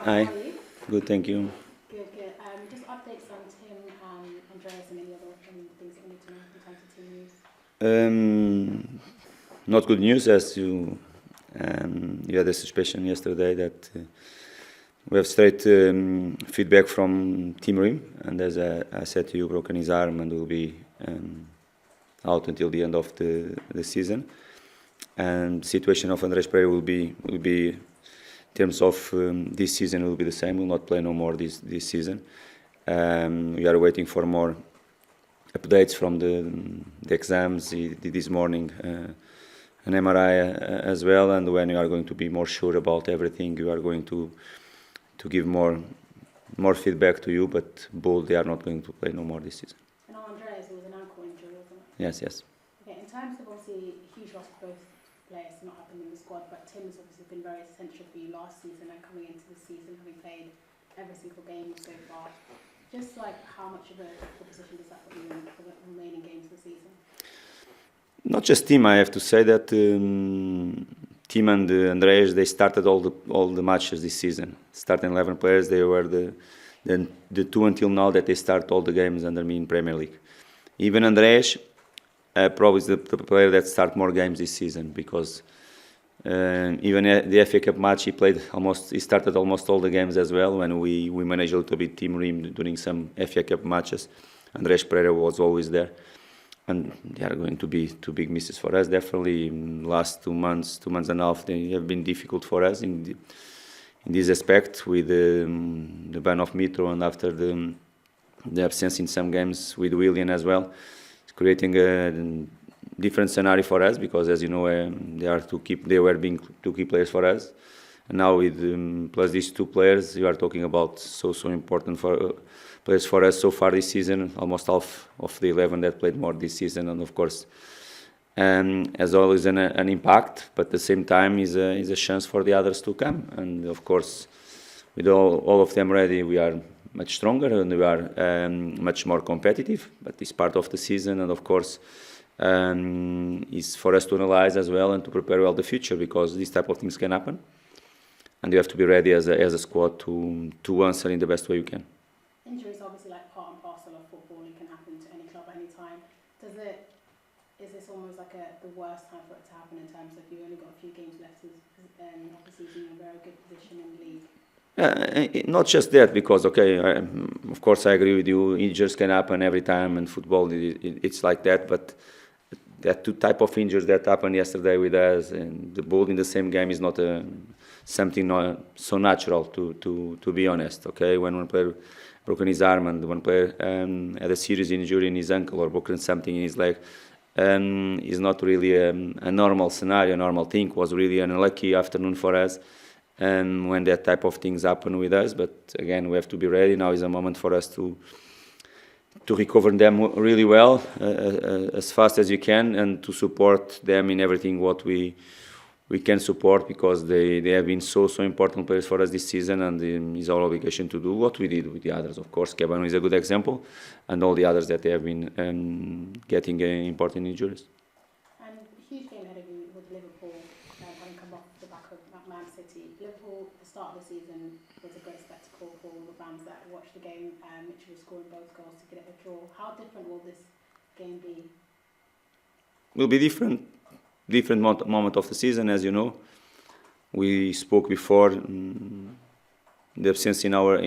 Hi. How are you? Good, thank you. Good, good. Just updates on Tim, Andreas, and any other things that we need to know in terms of team news. Not good news, as you had a suspicion yesterday that we have straight feedback from Team Rim, and as I said to you, broken his arm and will be out until the end of the season. And the situation of Andreas Pereira will be in terms of this season will be the same. Will not play no more this season. We are waiting for more updates from the exams. He did this morning an MRI as well, and when you are going to be more sure about everything, you are going to give more feedback to you. But both they are not going to play no more this season. And on Andreas, it was an ankle injury, wasn't it? Yes. Okay, in terms of obviously huge loss for both players not happening in the squad, but Tim has obviously been very essential for you last season and coming into the season, having played every single game so far. Just like how much of a position does that put you in for the remaining games of the season? Not just Tim, I have to say that Tim and Andreas, they started all the matches this season. Starting 11 players, they were the two until now that they start all the games under me in Premier League. Even Andreas probably is the player that start more games this season, because even the FA Cup match he started almost all the games as well. When we managed a little bit Team Rim during some FA Cup matches, Andreas Pereira was always there. And they are going to be two big misses for us. Definitely, last 2 months and a half, they have been difficult for us in this aspect, with the ban of Mitro and after the absence in some games with Willian as well. It's creating a different scenario for us, because, as you know, they were being two key players for us. And now with plus these two players, you are talking about so important players for us so far this season. Almost half of the 11 that played more this season, and of course, as always, an impact. But at the same time, is a chance for the others to come. And of course, with all of them ready, we are much stronger and we are much more competitive. But it's part of the season, and of course, is for us to analyze as well and to prepare well the future, because these type of things can happen, and you have to be ready as a squad to answer in the best way you can. Injuries obviously like part and parcel of football and can happen to any club at any time. Is this almost like the worst time for it to happen in terms of you only got a few games left of the season, in a very good position in the league? Not just that, because of course I agree with you. Injuries can happen every time, and football it's like that. But that two type of injuries that happened yesterday with us and the ball in the same game is not something not so natural, to be honest. Okay, when one player broken his arm and one player had a serious injury in his ankle or broken something in his leg, is not really a normal scenario, a normal thing. It was really an unlucky afternoon for us when that type of things happen with us. But again, we have to be ready. Now is a moment for us to recover them really well, as fast as you can, and to support them in everything what we can support, because they have been so important players for us this season, and it's our obligation to do what we did with the others. Of course, Cabano is a good example, and all the others that they have been getting important injuries. And huge game ahead of you with Liverpool, having come off the back of Man City. Liverpool, the start of the season, was a great spectacle for all the fans that watched the game. Mitrović scoring both goals to get it a draw. How different will this game be? Will be different moment of the season, as you know. We spoke before the absence in our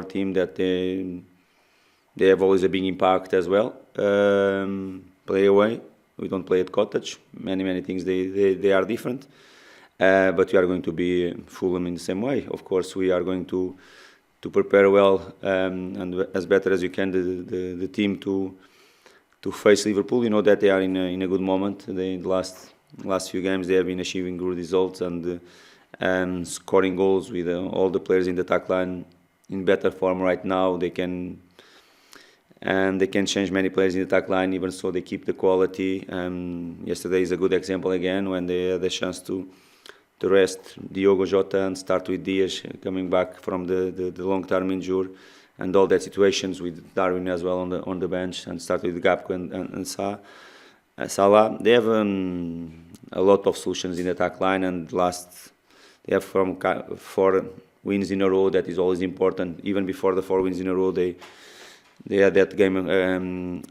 team, that they have always a big impact as well. Play away, we don't play at Cottage. Many things they are different, but we are going to be Fulham in the same way. Of course, we are going to prepare well and as better as you can the team to face Liverpool. You know that they are in a good moment. In the last few games, they have been achieving good results and scoring goals with all the players in the attack line in better form right now. They can change many players in the attack line, even so they keep the quality. Yesterday is a good example again, when they had the chance to rest Diogo Jota and start with Diaz coming back from the long-term injury, and all that situations with Darwin as well on the bench, and start with Gapco and Salah. They have a lot of solutions in the attack line, and they have wins in a row. That is always important. Even before the 4 wins in a row, they had that game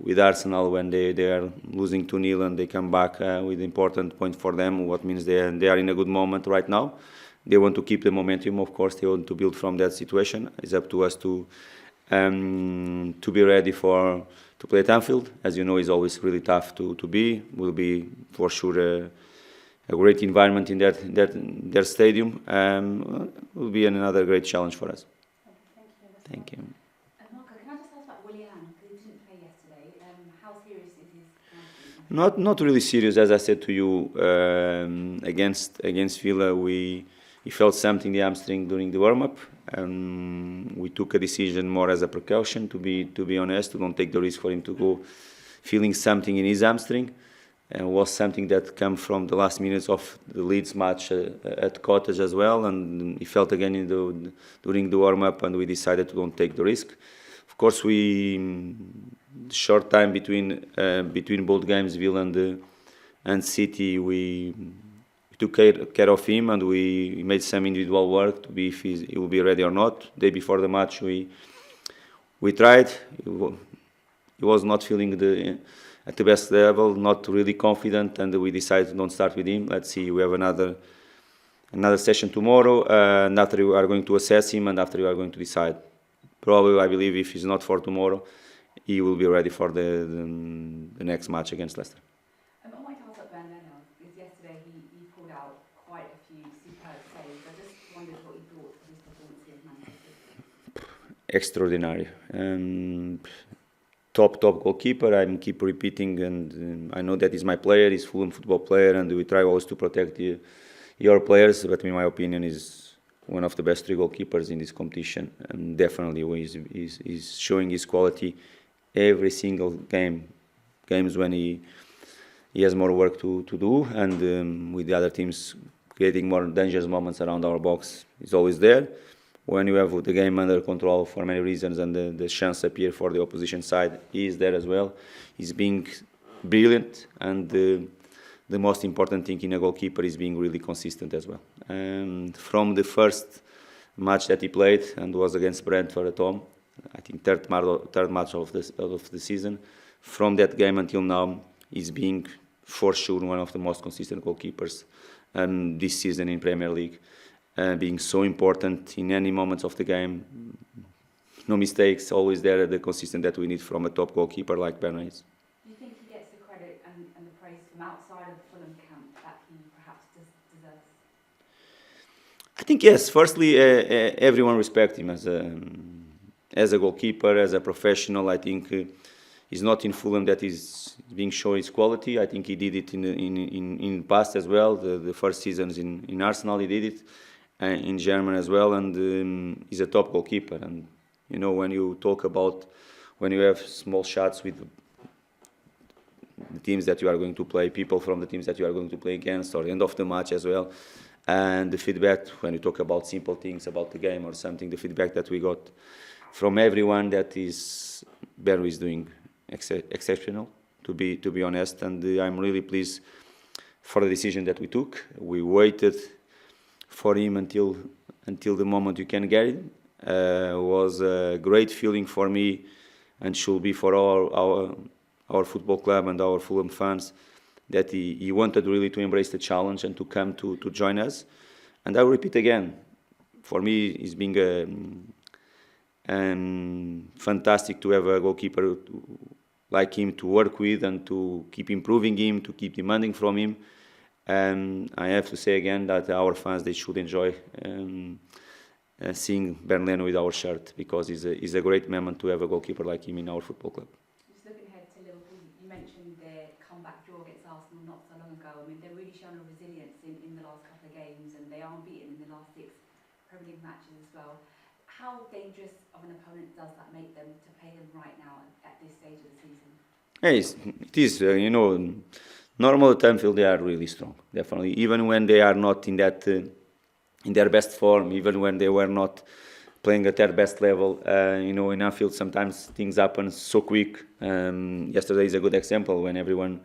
with Arsenal when they are losing 2-0 and they come back with an important point for them, what means they are in a good moment right now. They want to keep the momentum, of course. They want to build from that situation. It's up to us to be ready to play at Anfield. As you know, it's always really tough to be. Will be for sure a great environment in their stadium. Will be another great challenge for us. Thank you. Thank you. Marco, can I just ask about Willian, who didn't play yesterday? How serious is his hamstring? Not really serious, as I said to you. Against Villa, he felt something in the hamstring during the warm-up. We took a decision more as a precaution, to be honest, to don't take the risk for him to go feeling something in his hamstring. Was something that came from the last minutes of the Leeds match at Cottage as well, and he felt again during the warm-up, and we decided to don't take the risk. Of course, short time between both games, Villa and City, we took care of him, and we made some individual work to be if he will be ready or not. The day before the match, we tried. He was not feeling at the best level, not really confident, and we decided to don't start with him. Let's see, we have another session tomorrow, and after we are going to assess him, and after we are going to decide. Probably, I believe, if he's not for tomorrow, he will be ready for the next match against Leicester. On my task at Bernardo, because yesterday he pulled out quite a few superb saves. I just wondered what you thought of his performance against Manchester City. Extraordinary. Top goalkeeper. I keep repeating, and I know that he's my player. He's Fulham football player, and we try always to protect your players. But in my opinion, he's one of the best 3 goalkeepers in this competition, and definitely he's showing his quality every single games when he has more work to do, and with the other teams creating more dangerous moments around our box, he's always there. When you have the game under control for many reasons and the chance appear for the opposition side, he is there as well. He's being brilliant, and the most important thing in a goalkeeper is being really consistent as well. From the first match that he played, and was against Brentford at home, I think third match of the season, from that game until now, he's being for sure one of the most consistent goalkeepers this season in Premier League. Being so important in any moments of the game, no mistakes, always there, the consistent that we need from a top goalkeeper like Bernardo is. Do you think he gets the credit and the praise from outside of the Fulham camp that he perhaps deserves? I think yes. Firstly, everyone respects him as a goalkeeper, as a professional. I think he's not in Fulham that is being shown his quality. I think he did it in the past as well. The first seasons in Arsenal, he did it. In Germany as well, and he's a top goalkeeper. And you know, when you have small shots with the teams that you are going to play, people from the teams that you are going to play against, or the end of the match as well, and the feedback when you talk about simple things about the game or something, the feedback that we got from everyone that is Berro is doing exceptional, to be honest, and I'm really pleased for the decision that we took. We waited for him until the moment you can get it. Was a great feeling for me, and should be for all our football club and our Fulham fans, that he wanted really to embrace the challenge and to come to join us. And I will repeat again, for me it's been fantastic to have a goalkeeper like him to work with and to keep improving him, to keep demanding from him. I have to say again that our fans, they should enjoy seeing Bernardo with our shirt, because it's a great moment to have a goalkeeper like him in our football club. Just looking ahead to Liverpool, you mentioned their comeback draw against Arsenal not so long ago. I mean, they're really showing a resilience in the last couple of games, and they are unbeaten in the last 6 Premier League matches as well. How dangerous of an opponent does that make them to play them right now at this stage of the season? Yes, it is. Normal at Anfield, they are really strong, definitely. Even when they are not in their best form, even when they were not playing at their best level, in Anfield sometimes things happen so quick. Yesterday is a good example when everyone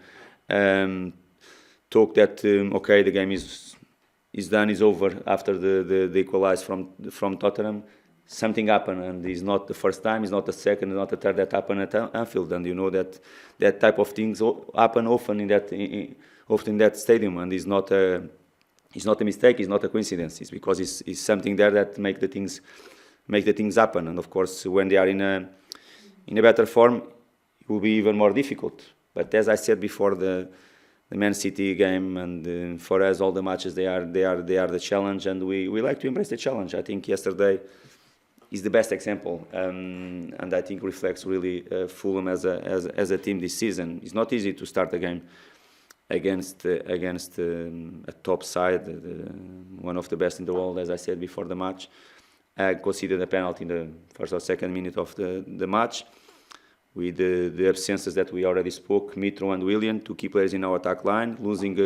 talked that the game is is done, is over after the equalize from Tottenham. Something happened, and it's not the first time, it's not the second, it's not the third that happened at Anfield, and you know that type of things happen often in that stadium, and it's not a mistake, it's not a coincidence. It's because it's something there that make the things happen, and of course when they are in a better form, it will be even more difficult. But as I said before, the Man City game, and for us all the matches they are the challenge, and we like to embrace the challenge. I think yesterday is the best example, and I think reflects really Fulham as a team this season. It's not easy to start a game against a top side, one of the best in the world, as I said before the match. Conceded a penalty in the first or second minute of the match, with the absences that we already spoke, Mitro and Willian, two key players in our attack line, losing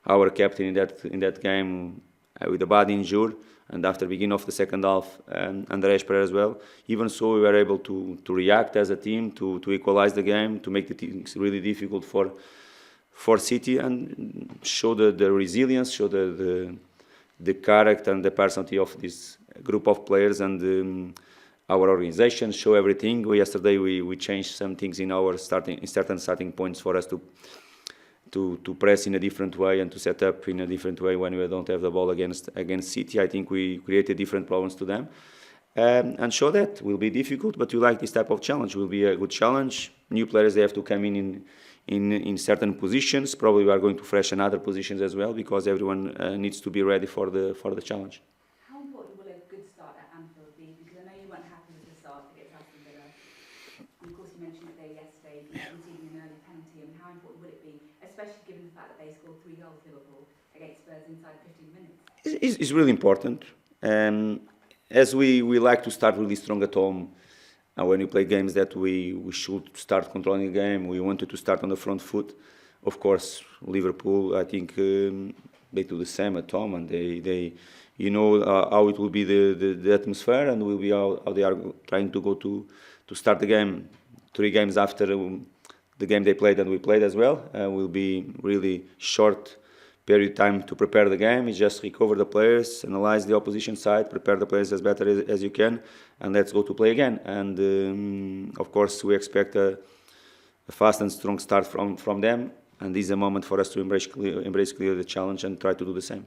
our captain in that game with a bad injury. And after the beginning of the second half, Andreas Pereira as well. Even so, we were able to react as a team, to equalize the game, to make the things really difficult for City, and show the resilience, show the character and the personality of this group of players, and our organization, show everything. Yesterday we changed some things in our certain starting points for us to press in a different way and to set up in a different way when we don't have the ball against City. I think we created different problems to them, and show that will be difficult, but we like this type of challenge. Will be a good challenge. New players, they have to come in certain positions. Probably we are going to freshen other positions as well, because everyone needs to be ready for the challenge. How important will a good start at Anfield be? Because I know you weren't happy with the start against Aston Villa. And of course, you mentioned it there yesterday, conceding an early penalty. I mean, how important would it be, especially given the fact that they scored 3 goals, Liverpool, against Spurs inside 15 minutes? It's really important. As we like to start really strong at home, and when we play games that we should start controlling the game, we wanted to start on the front foot. Of course, Liverpool, I think they do the same at home, and they how it will be the atmosphere, and will be how they are trying to go to start the game 3 games after the game they played and we played as well. Will be really short period of time to prepare the game. It's just recover the players, analyze the opposition side, prepare the players as better as you can, and let's go to play again. And of course, we expect a fast and strong start from them, and this is a moment for us to embrace clearly the challenge and try to do the same.